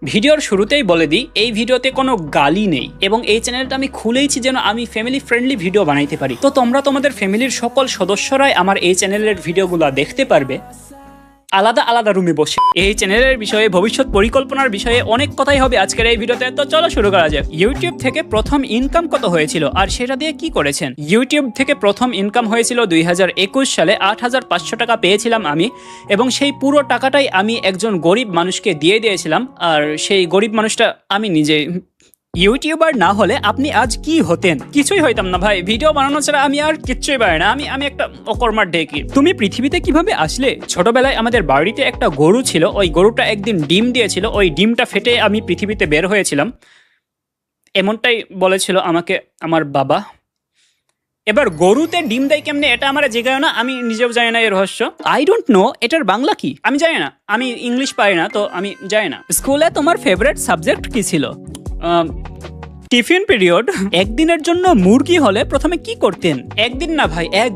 ভিডিওর শুরুতেই বলে দিই, এই ভিডিওতে কোনো গালি নেই এবং এই চ্যানেলটা আমি খুলেইছি যেন আমি ফ্যামিলি ফ্রেন্ডলি ভিডিও বানাইতে পারি। তো তোমরা তোমাদের ফ্যামিলির সকল সদস্যরাই আমার এই চ্যানেলের ভিডিওগুলো দেখতে পারবে আলাদা আলাদা রুমে বসে। এই চ্যানেলের বিষয়ে, ভবিষ্যৎ পরিকল্পনার বিষয়ে অনেক কথাই হবে আজকের এই ভিডিওতে। তো চলো শুরু করা যাক। ইউটিউব থেকে প্রথম ইনকাম কত হয়েছিল আর সেটা দিয়ে কি করেছেন? ইউটিউব থেকে প্রথম ইনকাম হয়েছিল 2021 সালে। 8,500 টাকা পেয়েছিলাম আমি, এবং সেই পুরো টাকাটাই আমি একজন গরিব মানুষকে দিয়ে দিয়েছিলাম। আর সেই গরিব মানুষটা আমি নিজে। ইউটিউবার না হলে আপনি আজ কি হতেন? কিছুই হইতাম না ভাই। ভিডিও বানানো ছাড়া আমি আর কিচ্ছুই পারি না। আমি একটা অকর্মার ঢেকি। তুমি পৃথিবীতে কিভাবে আসলে? ছোটবেলায় আমাদের বাড়িতে একটা গরু ছিল, ওই গরুটা একদিন ডিম দিয়েছিল, ওই ডিমটা ফেটে আমি পৃথিবীতে বের হয়েছিলাম, এমনটাই বলেছিল আমাকে আমার বাবা। এবার গরুতে ডিম দেয় কেমনে এটা আমার জিজ্ঞাসা না, আমি নিজেও জানি না এর রহস্য। আই ডোন্ট নো এটার বাংলা কি, আমি জানি না। আমি ইংলিশ পারি না, তো আমি জানি না। স্কুলে তোমার ফেভারিট সাবজেক্ট কি ছিল? Tiffin period. একদিনের জন্য মুরগি হলে প্রথমে কি করতেন? একদিন না ভাই, 1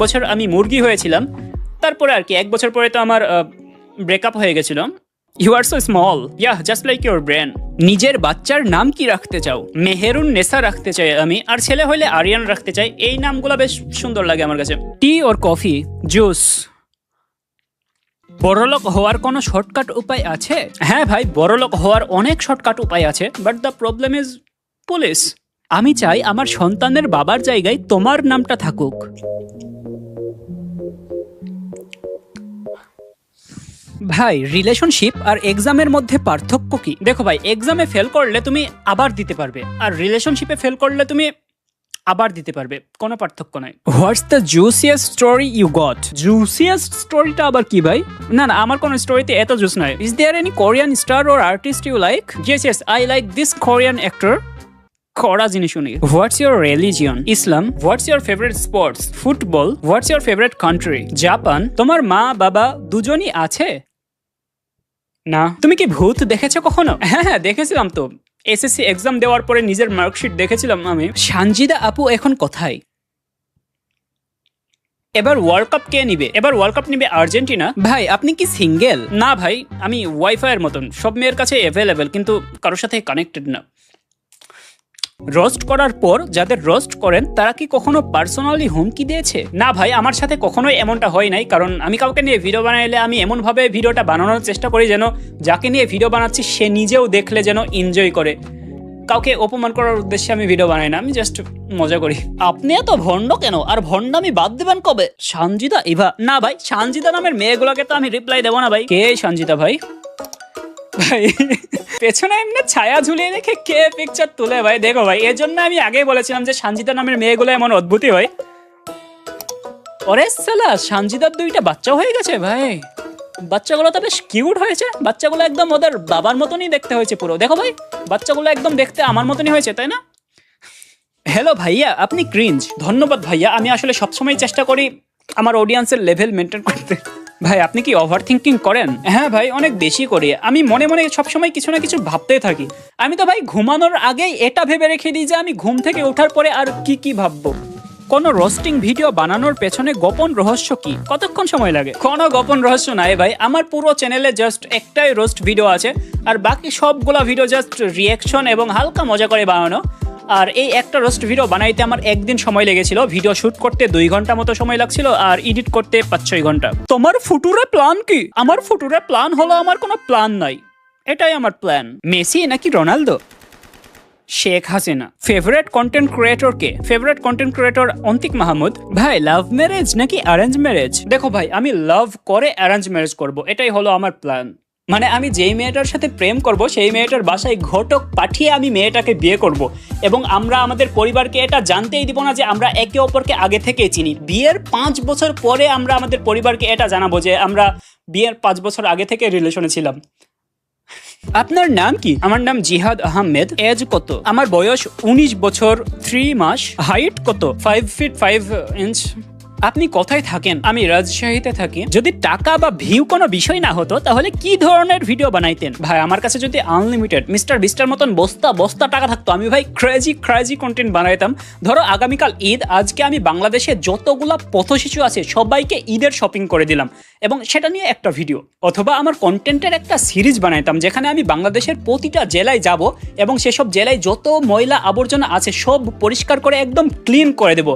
বছর আমি মুরগি হয়েছিলাম। তারপরে আর কি 1 বছর পরে তো আমার ব্রেকআপ হয়ে গেছিল। You are so small, yeah, just like your brain. নিজের বাচ্চার নাম কি রাখতে চাও? মেহেরুন নেসা রাখতে চাই আমি, আর ছেলে হইলে আরিয়ান রাখতে চাই। এই নামগুলো বেশ সুন্দর লাগে আমার কাছে। টি ওর কফি? জুস। বড়লোক হওয়ার কোনো শর্টকাট উপায় আছে? হ্যাঁ ভাই, বড়লোক হওয়ার অনেক শর্টকাট উপায় আছে, but the problem is police. আমি চাই আমার সন্তানের বাবার জায়গায় তোমার নামটা থাকুক। ভাই, রিলেশনশিপ আর এক্সামের মধ্যে পার্থক্য কি? দেখো ভাই, এক্সামে ফেল করলে তুমি আবার দিতে পারবে, আর রিলেশনশিপে ফেল করলে তুমি আবার দিতে পারবে, কোনো পার্থক্য নাই। What's the juiciest story you got? Juiciest স্টোরিটা আবার কি ভাই? না না, আমার কোনো স্টোরিতে এত জুস নাই। Is there any Korean star or artist you like? Yes, I like this Korean actor. কড়া জিনিস শুনি। What's your religion? Islam. What's your favourite sports? Football. What's your favourite country? Japan. তোমার মা বাবা দুজনই আছে? না। তুমি কি ভূত দেখেছো কখনো? হ্যাঁ, দেখেছিলাম তো। এসএসসি এক্সাম দেওয়ার পরে নিজের মার্কশিট দেখেছিলাম আমি। সানজিদা আপু এখন কোথায়? এবার ওয়ার্ল্ড কাপ কে নিবে? এবার ওয়ার্ল্ড কাপ নিবে আর্জেন্টিনা। ভাই, আপনি কি সিঙ্গেল? না ভাই, আমি ওয়াইফাই এর মতন, সব মেয়ের কাছে অ্যাভেলেবেল, কিন্তু কারোর সাথে কানেক্টেড না। রোস্ট করার পর যাদের রোস্ট করেন তারা কি কখনো পার্সোনালি হুমকি দিয়েছে? না ভাই, আমার সাথে কখনোই এমনটা হয় নাই, কারণ আমি কাউকে নিয়ে ভিডিও বানাইলে আমি এমনভাবে ভিডিওটা বানানোর চেষ্টা করি যেন যাকে নিয়ে ভিডিও বানাচ্ছি সে নিজেও দেখলে যেন এনজয় করে। কাউকে অপমান করার উদ্দেশ্যে আমি ভিডিও বানাই না, আমি জাস্ট মজা করি। আপনি এত ভণ্ড কেন? আর ভণ্ডামি বাদ দেবেন কবে? সানজিদা ইভা? না ভাই, সানজিদা নামের মেয়েগুলোকে তো আমি রিপ্লাই দেবো না ভাই। কে সানজিদা ভাই? ভাই, পেছনে এমনি ছায়া ঝুলিয়ে রেখে কে পিকচার তুলে ভাই? দেখো ভাই, এর জন্য আমি আগেই বলেছিলাম যে সানজিদা নামের মেয়েগুলো এমন অদ্ভুতই হয়। ওরে সালা, সানজিদার 2টা বাচ্চা হয়ে গেছে ভাই। বাচ্চাগুলো তো বেশ কিউট হয়েছে। বাচ্চাগুলো একদম ওদের বাবার মতনই দেখতে হয়েছে পুরো। দেখো ভাই, বাচ্চাগুলো একদম দেখতে আমার মতনই হয়েছে, তাই না? হ্যালো ভাইয়া, আপনি ক্রিঞ্জ। ধন্যবাদ ভাইয়া, আমি আসলে সবসময় চেষ্টা করি আমার অডিয়েন্সের লেভেল মেনটেন করতে। ভাই, আপনি কি ওভার থিঙ্কিং করেন? হ্যাঁ ভাই, অনেক বেশি করি। আমি মনে মনে সবসময় কিছু না কিছু ভাবতেই থাকি। আমি তো ভাই ঘুমানোর আগেই এটা ভেবে রেখে দিই যে আমি ঘুম থেকে ওঠার পরে আর কি ভাববো। কোনো রোস্টিং ভিডিও বানানোর পেছনে গোপন রহস্য কি? কতক্ষণ সময় লাগে? কোনো গোপন রহস্য নাই ভাই, আমার পুরো চ্যানেলে জাস্ট একটাই রোস্ট ভিডিও আছে, আর বাকি সবগুলা ভিডিও জাস্ট রিয়াকশন এবং হালকা মজা করে বানানো। আর এই একটা রোস্ট ভিডিও বানাইতে আমার একদিন সময় লেগেছিল। ভিডিও শুট করতে 2 ঘন্টা মতো সময় লাগছিল, আর এডিট করতে 5-6 ঘন্টা। তোমার ফুটুরে প্ল্যান কি? আমার ফুটুরে প্ল্যান হলো আমার কোনো প্ল্যান নাই, এটাই আমার প্ল্যান। মেসি নাকি Ronaldo? Sheikh Hasina. Favourite content creator কে? Favourite content creator Antik Mahmud. ভাই, লাভ ম্যারেজ নাকি অ্যারেঞ্জ ম্যারেজ? দেখো ভাই, আমি লাভ করে অ্যারেঞ্জ ম্যারেজ করব, এটাই হলো আমার প্ল্যান। মানে আমি যেই মেয়েটার সাথে প্রেম করব সেই মেয়েটার বাসায় ঘটক পাঠিয়ে আমি মেয়েটাকে বিয়ে করব, এবং আমরা আমাদের পরিবারকে এটা জানতেই দিব না যে আমরা একে অপরকে আগে থেকে চিনি। বিয়ের 5 বছর পরে আমরা আমাদের পরিবারকে এটা জানাবো যে আমরা বিয়ের 5 বছর আগে থেকে রিলেশনে ছিলাম। আপনার নাম কি? আমার নাম জিহাদ আহমেদ। এজ কত? আমার বয়স 19 বছর 3 মাস। হাইট কত? 5 ফিট 5 ইঞ্চ। আপনি কোথায় থাকেন? আমি রাজশাহীতে থাকি। যদি টাকা বা ভিউ কোনো বিষয় না হতো তাহলে কি ধরনের ভিডিও বানাইতেন? ভাই আমার কাছে যদি আনলিমিটেড মিস্টার বিস্টার মতন বস্তা বস্তা টাকা থাকতো, আমি ভাই ক্রেজি কন্টেন্ট বানাইতাম। ধরো আগামীকাল ঈদ, আজকে আমি বাংলাদেশে যতগুলা পথশিশু আছে সবাইকে ঈদের শপিং করে দিলাম এবং সেটা নিয়ে একটা ভিডিও, অথবা আমার কন্টেন্টের একটা সিরিজ বানাইতাম যেখানে আমি বাংলাদেশের প্রতিটা জেলায় যাব এবং সেসব জেলায় যত ময়লা আবর্জনা আছে সব পরিষ্কার করে একদম ক্লিন করে দেব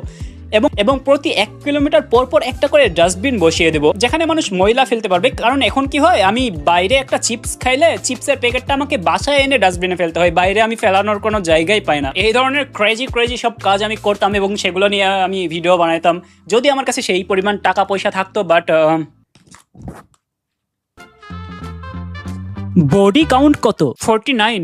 এবং প্রতি 1 কিলোমিটার পর একটা করে ডাস্টবিন বসিয়ে দেবো যেখানে মানুষ ময়লা ফেলতে পারবে। কারণ এখন কি হয়, আমি বাইরে একটা চিপস খাইলে চিপসের প্যাকেটটা আমাকে বাসায় এনে ডাস্টবিনে ফেলতে হয়, বাইরে আমি ফেলানোর কোনো জায়গাই পাই না। এই ধরনের ক্রেজি সব কাজ আমি করতাম এবং সেগুলো নিয়ে আমি ভিডিও বানাইতাম যদি আমার কাছে সেই পরিমাণ টাকা পয়সা থাকতো। বাট বডি কাউন্ট কত? 49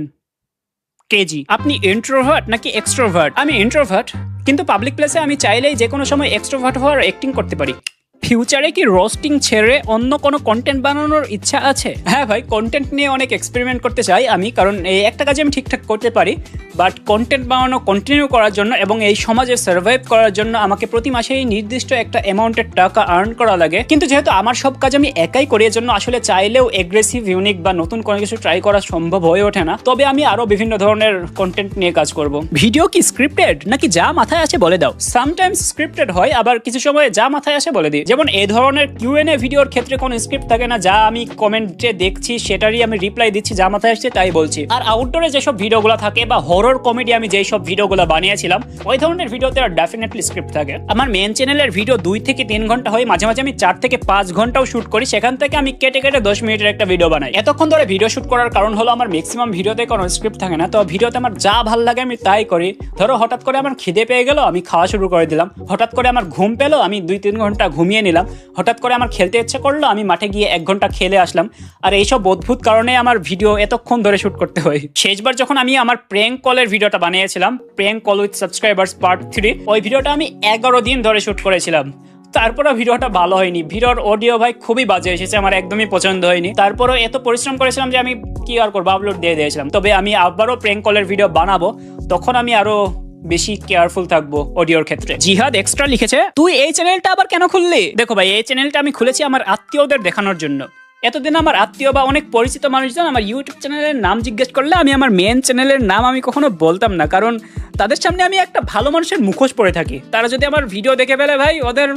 কেজি। আপনি ইন্ট্রোভার্ট নাকি এক্সট্রোভার্ট? আমি ইন্ট্রোভার্ট, কিন্তু পাবলিক প্লেসে আমি চাইলেই যে কোনো সময় এক্সট্রোভার্ট হওয়ার অ্যাক্টিং করতে পারি। ফিউচারে কি রোস্টিং ছেড়ে অন্য কোনো কন্টেন্ট বানানোর ইচ্ছা আছে? হ্যাঁ ভাই, কন্টেন্ট নিয়ে অনেক এক্সপেরিমেন্ট করতে চাই আমি, কারণ এই একটা কাজে আমি ঠিকঠাক করতে পারি। বাট কন্টেন্ট বানানো কন্টিনিউ করার জন্য এবং এই সমাজে সার্ভাইভ করার জন্য আমাকে প্রতি মাসেই নির্দিষ্ট একটা অ্যামাউন্টের টাকা আর্ন করা লাগে। কিন্তু যেহেতু আমার সব কাজ আমি একাই করি, এর জন্য আসলে চাইলেও এগ্রেসিভ, ইউনিক বা নতুন কোনো কিছু ট্রাই করা সম্ভব হয়ে ওঠে না। তবে আমি আরো বিভিন্ন ধরনের কন্টেন্ট নিয়ে কাজ করব। ভিডিও কি স্ক্রিপ্টেড নাকি যা মাথায় আসে বলে দাও? সামটাইমস স্ক্রিপ্টেড হয়, আবার কিছু সময় যা মাথায় আসে বলে দিই। যেমন এই ধরনের কিউএনএ ভিডিওর ক্ষেত্রে কোনো স্ক্রিপ্ট থাকে না, যা আমি কমেন্টে দেখছি সেটারই আমি রিপ্লাই দিচ্ছি, যা মাথায় আসছে তাই বলছি। আর আউটডোরে যেসব ভিডিওগুলো থাকে বা হরর কমেডি আমি যেই সব ভিডিওগুলো বানিয়েছিলাম, ওই ধরনের ভিডিওতে ডেফিনেটলি স্ক্রিপ্ট থাকে। আমার মেন চ্যানেলের ভিডিও 2 থেকে 3 ঘন্টা হয়, মাঝে মাঝে আমি 4 থেকে 5 ঘন্টাও শুট করি। সেখান থেকে আমি কেটে 10 মিনিটের একটা ভিডিও বানাই। এতক্ষণ ধরে ভিডিও শুট করার কারণ হলো আমার ম্যাক্সিমাম ভিডিওতে কোনো স্ক্রিপ্ট থাকে না, তো ভিডিওতে আমার যা ভালো লাগে আমি তাই করি। ধরো হঠাৎ করে আমার খিদে পেয়ে গেল, আমি খাওয়া শুরু করে দিলাম। হঠাৎ করে আমার ঘুম পেলো, আমি 2-3 ঘন্টা ঘুমিয়ে নিলাম। হঠাৎ করে আমার খেলতে ইচ্ছে করলো, আমি মাঠে গিয়ে 1 ঘন্টা খেলে আসলাম। আর এইসব অদ্ভুত কারণে আমার ভিডিও এতক্ষণ ধরে শুট করতে হয়। শেষবার যখন আমি আমার প্র্যাঙ্ক কলের ভিডিওটা বানিয়েছিলাম, prank call with subscribers part 3, ওই ভিডিওটা আমি 11 দিন ধরে শুট করেছিলাম। তারপরও ভিডিওটা ভালো হয়নি, ভিডিওর অডিও ভাই খুবই বাজে এসেছে, আমার একদমই পছন্দ হয়নি। তারপরও এত পরিশ্রম করেছিলাম যে আমি কি আর করবো, আপলোড দিয়ে দিয়েছিলাম। তবে আমি আবারও প্র্যাঙ্ক কলের ভিডিও বানাবো, তখন আমি আরো বেশি কেয়ারফুল থাকবো অডিওর ক্ষেত্রে। জিহাদ এক্সট্রা লিখেছে, তুই এই চ্যানেলটা আবার কেন খুললি? দেখো ভাই, এই চ্যানেলটা আমি খুলেছি আমার আত্মীয়দের দেখানোর জন্য। এতদিন আমার আত্মীয় বা অনেক পরিচিত মানুষজন আমার ইউটিউব চ্যানেলের নাম জিজ্ঞেস করলে আমি আমার মেন চ্যানেলের নাম আমি কখনো বলতাম না, কারণ তাদের সামনে আমি একটা ভালো মানুষের মুখোশ পরে থাকি। তারা যদি আমার ভিডিও দেখে ফেলে ভাই, ওদের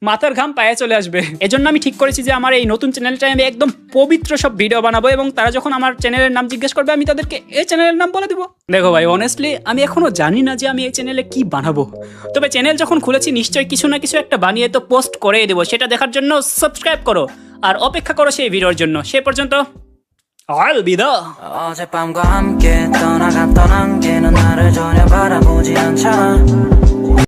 মাথার ঘাম পায়ে চলে আসবে। এজন্য আমি ঠিক করেছি যে আমার এই নতুন চ্যানেলটায় আমি একদম পবিত্র সব ভিডিও বানাবো এবং তারা যখন আমার চ্যানেলের নাম জিজ্ঞেস করবে আমি তাদেরকে এই চ্যানেলের নাম বলে দিব। দেখো ভাই, অনেস্টলি আমি এখনো জানি না যে আমি এই চ্যানেলে কি বানাবো। তবে চ্যানেল যখন খুলেছি নিশ্চয়ই কিছু না কিছু একটা বানিয়ে তো পোস্ট করেই দেবো। সেটা দেখার জন্য সাবস্ক্রাইব করো আর অপেক্ষা করো সেই ভিডিওর জন্য। সে পর্যন্ত 알비다. 어젯밤과 함께 떠나갔던 안개는 나를 전혀 바라보지 않잖아.